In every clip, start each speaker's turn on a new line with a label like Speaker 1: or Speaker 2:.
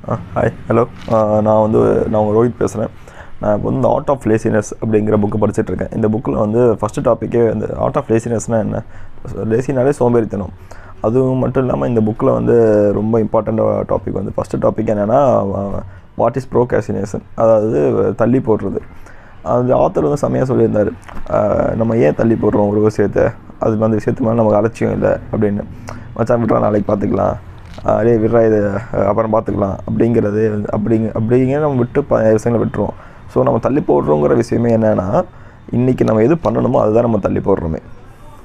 Speaker 1: Hi hello நான் உங்கள் ரோஹித் பேசுகிறேன். நான் இப்போ இந்த ஆர்ட் ஆஃப் லேசினஸ் அப்படிங்கிற புக்கு படிச்சுட்ருக்கேன். இந்த புக்கில் ஃபஸ்ட்டு டாப்பிக்கே இந்த ஆர்ட் ஆஃப் லேசினஸ்னால் என்ன, லேசினாலே சோம்பேறித்தனம். அதுவும் மட்டும் இல்லாமல் இந்த புக்கில் ரொம்ப இம்பார்ட்டண்ட்டாக டாபிக் ஃபஸ்ட்டு டாபிக் என்னென்னா வாட் இஸ் ப்ரோகாஸ்டினேஷன், அதாவது தள்ளி போடுறது. அது ஆத்தர் செம்மையாக சொல்லியிருந்தார். நம்ம ஏன் தள்ளி போடுறோம் ஒரு விஷயத்தை, அது அந்த விஷயத்து மேலே நமக்கு அலட்சியம் இல்லை அப்படின்னு. மச்சான் விட்றா, நாளைக்கு பார்த்துக்கலாம், விட்றா இது அப்புறம் பார்த்துக்கலாம் அப்படிங்கிற நம்ம விட்டு விஷயங்களை விட்டுருவோம். ஸோ நம்ம தள்ளி போடுறோங்கிற விஷயமே என்னென்னா, இன்றைக்கி நம்ம எது பண்ணணுமோ அதுதான் நம்ம தள்ளி போடுறோமே.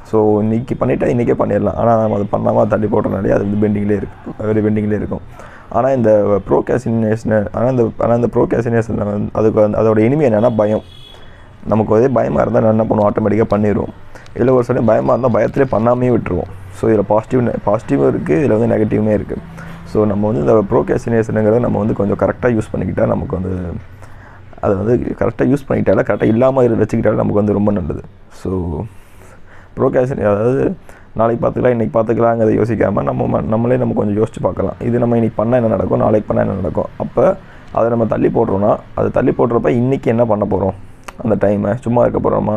Speaker 1: ஸோ இன்றைக்கி பண்ணிவிட்டா இன்றைக்கே பண்ணிடலாம், ஆனால் நம்ம அது பண்ணாமல் தள்ளி போடுறனாலே அது பெண்டிங்லேயே இருக்கும். ஆனால் இந்த ப்ரோகாஸ்டினேஷனில் அதோட இனிமை என்னென்னா பயம். நமக்கு பயமாக இருந்தால் என்ன பண்ணுவோம், ஆட்டோமேட்டிக்காக பண்ணிடுவோம். இதில் ஒரு சில பயமாக இருந்தால் பயத்திலே பண்ணாமே விட்டுருவோம். ஸோ இதில் பாசிட்டிவும் இருக்குது, இதில் நெகட்டிவுமே இருக்குது. ஸோ நம்ம இந்த ப்ரோகாஸ்டினேஷனுங்கிறத நம்ம கொஞ்சம் கரெக்டாக யூஸ் பண்ணிக்கிட்டால் நமக்கு அதை கரெக்டாக யூஸ் பண்ணிக்கிட்டாலும் கரெக்டாக இல்லாமல் வச்சுக்கிட்டாலும் நமக்கு ரொம்ப நல்லது. ஸோ அதாவது நாளைக்கு பார்த்துக்கலாம் இன்றைக்கி பார்த்துக்கலாங்கிறத யோசிக்காமல் நம்மளே கொஞ்சம் யோசிச்சு பார்க்கலாம். இது நம்ம இன்றைக்கி பண்ணால் என்ன நடக்கும், நாளைக்கு பண்ணால் என்ன நடக்கும். அப்போ அதை நம்ம தள்ளி போடுறோன்னா, அதை தள்ளி போடுறப்ப இன்றைக்கி என்ன பண்ண போகிறோம், அந்த டைமை சும்மா இருக்க போகிறோமா,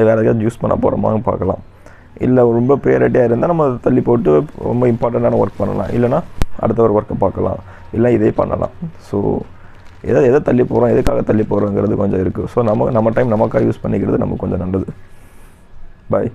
Speaker 1: வேறு எதாவது யூஸ் பண்ண போகிறோமான்னு பார்க்கலாம். இல்லை ரொம்ப ப்ரையாரிட்டியாக இருந்தால் நம்ம அதை தள்ளி போட்டு ரொம்ப இம்பார்ட்டண்ட்டான ஒர்க் பண்ணலாம், இல்லைனா அடுத்த ஒரு ஒர்க்கை பார்க்கலாம், இல்லை இதே பண்ணலாம். ஸோ எதை தள்ளி போகிறோம், எதுக்காக தள்ளி போகிறோங்கிறது கொஞ்சம் இருக்குது. ஸோ நம்ம டைம் நமக்காக யூஸ் பண்ணிக்கிறது நமக்கு கொஞ்சம் நல்லது. பாய்.